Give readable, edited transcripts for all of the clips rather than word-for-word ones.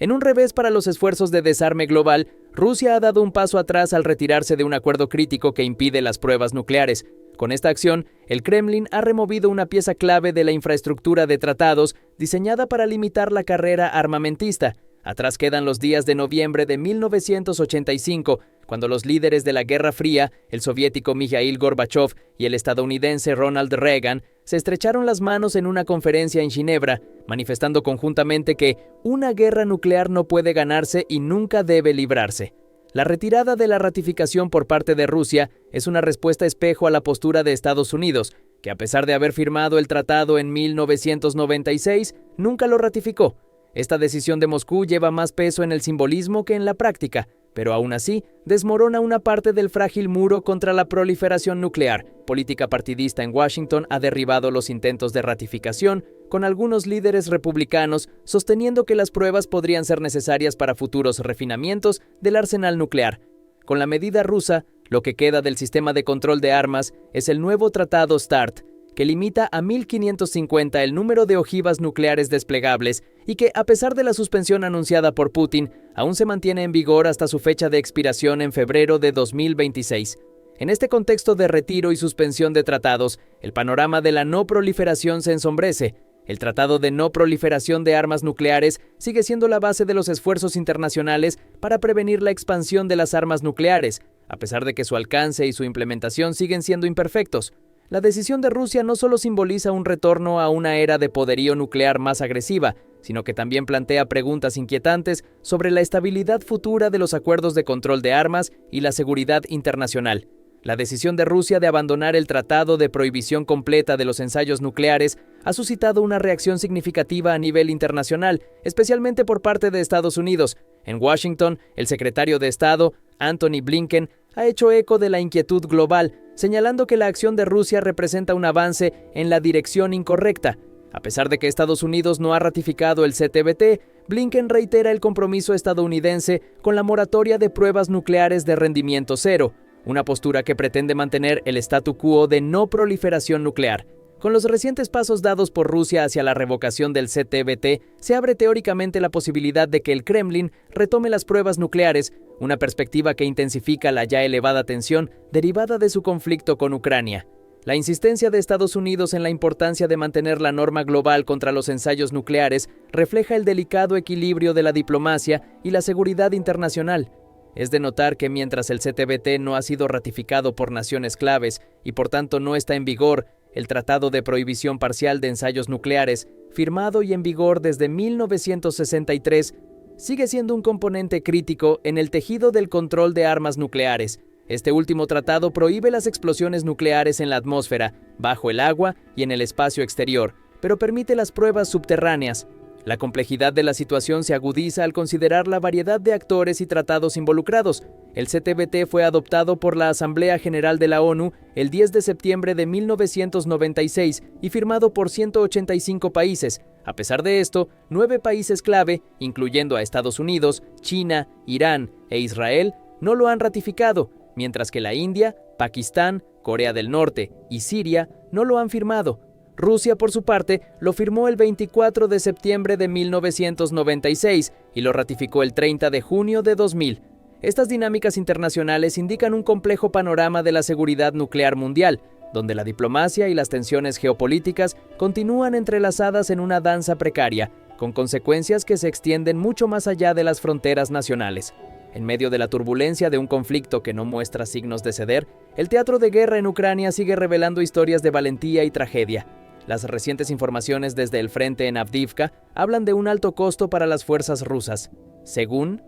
En un revés para los esfuerzos de desarme global, Rusia ha dado un paso atrás al retirarse de un acuerdo crítico que impide las pruebas nucleares. Con esta acción, el Kremlin ha removido una pieza clave de la infraestructura de tratados diseñada para limitar la carrera armamentista. Atrás quedan los días de noviembre de 1985, cuando los líderes de la Guerra Fría, el soviético Mikhail Gorbachev y el estadounidense Ronald Reagan, se estrecharon las manos en una conferencia en Ginebra, manifestando conjuntamente que una guerra nuclear no puede ganarse y nunca debe librarse. La retirada de la ratificación por parte de Rusia es una respuesta espejo a la postura de Estados Unidos, que a pesar de haber firmado el tratado en 1996, nunca lo ratificó. Esta decisión de Moscú lleva más peso en el simbolismo que en la práctica, pero aún así desmorona una parte del frágil muro contra la proliferación nuclear. Política partidista en Washington ha derribado los intentos de ratificación, con algunos líderes republicanos sosteniendo que las pruebas podrían ser necesarias para futuros refinamientos del arsenal nuclear. Con la medida rusa, lo que queda del sistema de control de armas es el nuevo tratado START, que limita a 1.550 el número de ojivas nucleares desplegables y que, a pesar de la suspensión anunciada por Putin, aún se mantiene en vigor hasta su fecha de expiración en febrero de 2026. En este contexto de retiro y suspensión de tratados, el panorama de la no proliferación se ensombrece. El Tratado de No Proliferación de Armas Nucleares sigue siendo la base de los esfuerzos internacionales para prevenir la expansión de las armas nucleares, a pesar de que su alcance y su implementación siguen siendo imperfectos. La decisión de Rusia no solo simboliza un retorno a una era de poderío nuclear más agresiva, sino que también plantea preguntas inquietantes sobre la estabilidad futura de los acuerdos de control de armas y la seguridad internacional. La decisión de Rusia de abandonar el Tratado de Prohibición Completa de los Ensayos Nucleares ha suscitado una reacción significativa a nivel internacional, especialmente por parte de Estados Unidos. En Washington, el secretario de Estado, Antony Blinken, ha hecho eco de la inquietud global, señalando que la acción de Rusia representa un avance en la dirección incorrecta. A pesar de que Estados Unidos no ha ratificado el CTBT, Blinken reitera el compromiso estadounidense con la moratoria de pruebas nucleares de rendimiento cero, una postura que pretende mantener el statu quo de no proliferación nuclear. Con los recientes pasos dados por Rusia hacia la revocación del CTBT, se abre teóricamente la posibilidad de que el Kremlin retome las pruebas nucleares, una perspectiva que intensifica la ya elevada tensión derivada de su conflicto con Ucrania. La insistencia de Estados Unidos en la importancia de mantener la norma global contra los ensayos nucleares refleja el delicado equilibrio de la diplomacia y la seguridad internacional. Es de notar que mientras el CTBT no ha sido ratificado por naciones claves y por tanto no está en vigor, el Tratado de Prohibición Parcial de Ensayos Nucleares, firmado y en vigor desde 1963, sigue siendo un componente crítico en el tejido del control de armas nucleares. Este último tratado prohíbe las explosiones nucleares en la atmósfera, bajo el agua y en el espacio exterior, pero permite las pruebas subterráneas. La complejidad de la situación se agudiza al considerar la variedad de actores y tratados involucrados. El CTBT fue adoptado por la Asamblea General de la ONU el 10 de septiembre de 1996 y firmado por 185 países. A pesar de esto, 9 países clave, incluyendo a Estados Unidos, China, Irán e Israel, no lo han ratificado, mientras que la India, Pakistán, Corea del Norte y Siria no lo han firmado. Rusia, por su parte, lo firmó el 24 de septiembre de 1996 y lo ratificó el 30 de junio de 2000. Estas dinámicas internacionales indican un complejo panorama de la seguridad nuclear mundial, donde la diplomacia y las tensiones geopolíticas continúan entrelazadas en una danza precaria, con consecuencias que se extienden mucho más allá de las fronteras nacionales. En medio de la turbulencia de un conflicto que no muestra signos de ceder, el teatro de guerra en Ucrania sigue revelando historias de valentía y tragedia. Las recientes informaciones desde el frente en Avdiivka hablan de un alto costo para las fuerzas rusas. Según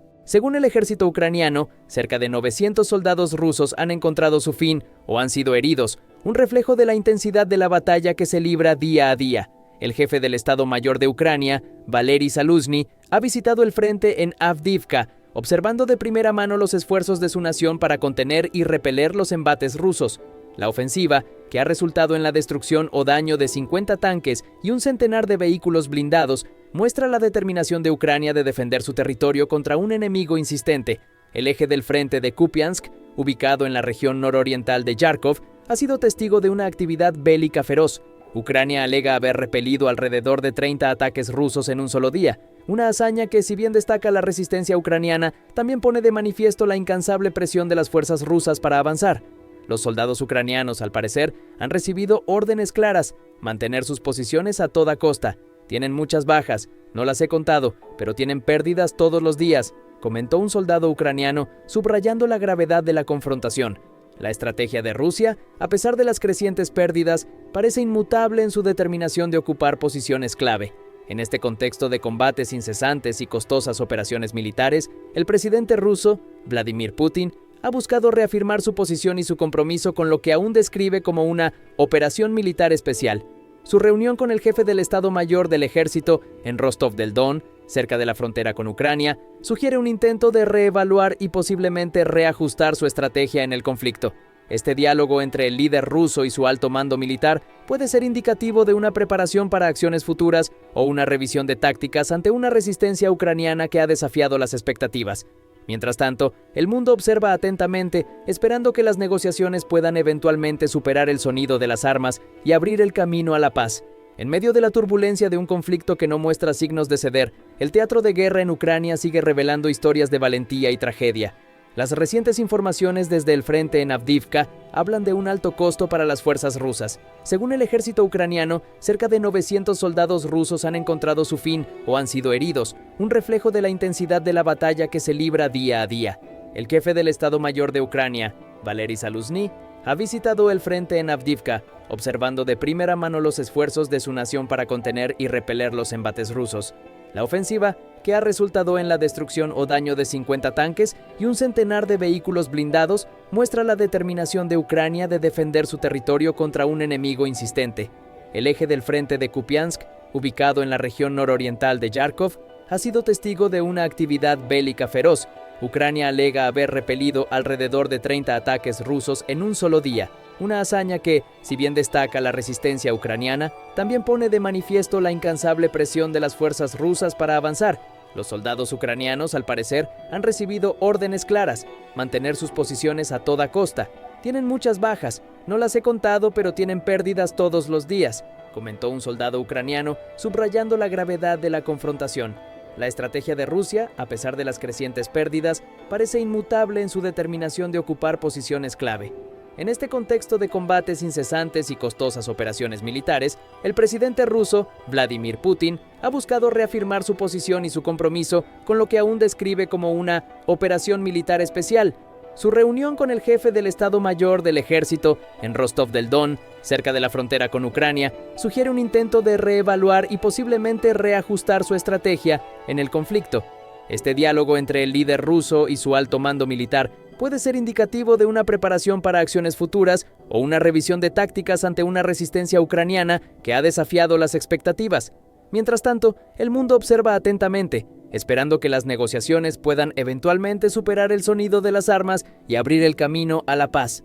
el ejército ucraniano, cerca de 900 soldados rusos han encontrado su fin o han sido heridos, un reflejo de la intensidad de la batalla que se libra día a día. El jefe del Estado Mayor de Ucrania, Valery Zaluzny, ha visitado el frente en Avdiivka, observando de primera mano los esfuerzos de su nación para contener y repeler los embates rusos. La ofensiva, que ha resultado en la destrucción o daño de 50 tanques y un centenar de vehículos blindados, muestra la determinación de Ucrania de defender su territorio contra un enemigo insistente. El eje del frente de Kupiansk, ubicado en la región nororiental de Yarkov, ha sido testigo de una actividad bélica feroz. Ucrania alega haber repelido alrededor de 30 ataques rusos en un solo día, una hazaña que, si bien destaca la resistencia ucraniana, también pone de manifiesto la incansable presión de las fuerzas rusas para avanzar. Los soldados ucranianos, al parecer, han recibido órdenes claras: mantener sus posiciones a toda costa. Tienen muchas bajas, no las he contado, pero tienen pérdidas todos los días, comentó un soldado ucraniano, subrayando la gravedad de la confrontación. La estrategia de Rusia, a pesar de las crecientes pérdidas, parece inmutable en su determinación de ocupar posiciones clave. En este contexto de combates incesantes y costosas operaciones militares, el presidente ruso, Vladimir Putin, ha buscado reafirmar su posición y su compromiso con lo que aún describe como una operación militar especial. Su reunión con el jefe del Estado Mayor del Ejército en Rostov del Don, cerca de la frontera con Ucrania, sugiere un intento de reevaluar y posiblemente reajustar su estrategia en el conflicto. Este diálogo entre el líder ruso y su alto mando militar puede ser indicativo de una preparación para acciones futuras o una revisión de tácticas ante una resistencia ucraniana que ha desafiado las expectativas. Mientras tanto, el mundo observa atentamente, esperando que las negociaciones puedan eventualmente superar el sonido de las armas y abrir el camino a la paz. En medio de la turbulencia de un conflicto que no muestra signos de ceder, el teatro de guerra en Ucrania sigue revelando historias de valentía y tragedia. Las recientes informaciones desde el frente en Avdiivka hablan de un alto costo para las fuerzas rusas. Según el ejército ucraniano, cerca de 900 soldados rusos han encontrado su fin o han sido heridos, un reflejo de la intensidad de la batalla que se libra día a día. El jefe del Estado Mayor de Ucrania, Valery Zaluzhny, ha visitado el frente en Avdiivka, observando de primera mano los esfuerzos de su nación para contener y repeler los embates rusos. La ofensiva, que ha resultado en la destrucción o daño de 50 tanques y un centenar de vehículos blindados, muestra la determinación de Ucrania de defender su territorio contra un enemigo insistente. El eje del frente de Kupiansk, ubicado en la región nororiental de Yarkov, ha sido testigo de una actividad bélica feroz. Ucrania alega haber repelido alrededor de 30 ataques rusos en un solo día, una hazaña que, si bien destaca la resistencia ucraniana, también pone de manifiesto la incansable presión de las fuerzas rusas para avanzar. Los soldados ucranianos, al parecer, han recibido órdenes claras: mantener sus posiciones a toda costa. Tienen muchas bajas, no las he contado, pero tienen pérdidas todos los días, comentó un soldado ucraniano, subrayando la gravedad de la confrontación. La estrategia de Rusia, a pesar de las crecientes pérdidas, parece inmutable en su determinación de ocupar posiciones clave. En este contexto de combates incesantes y costosas operaciones militares, el presidente ruso, Vladimir Putin, ha buscado reafirmar su posición y su compromiso con lo que aún describe como una operación militar especial. Su reunión con el jefe del Estado Mayor del Ejército en Rostov del Don, cerca de la frontera con Ucrania, sugiere un intento de reevaluar y posiblemente reajustar su estrategia en el conflicto. Este diálogo entre el líder ruso y su alto mando militar puede ser indicativo de una preparación para acciones futuras o una revisión de tácticas ante una resistencia ucraniana que ha desafiado las expectativas. Mientras tanto, el mundo observa atentamente, esperando que las negociaciones puedan eventualmente superar el sonido de las armas y abrir el camino a la paz.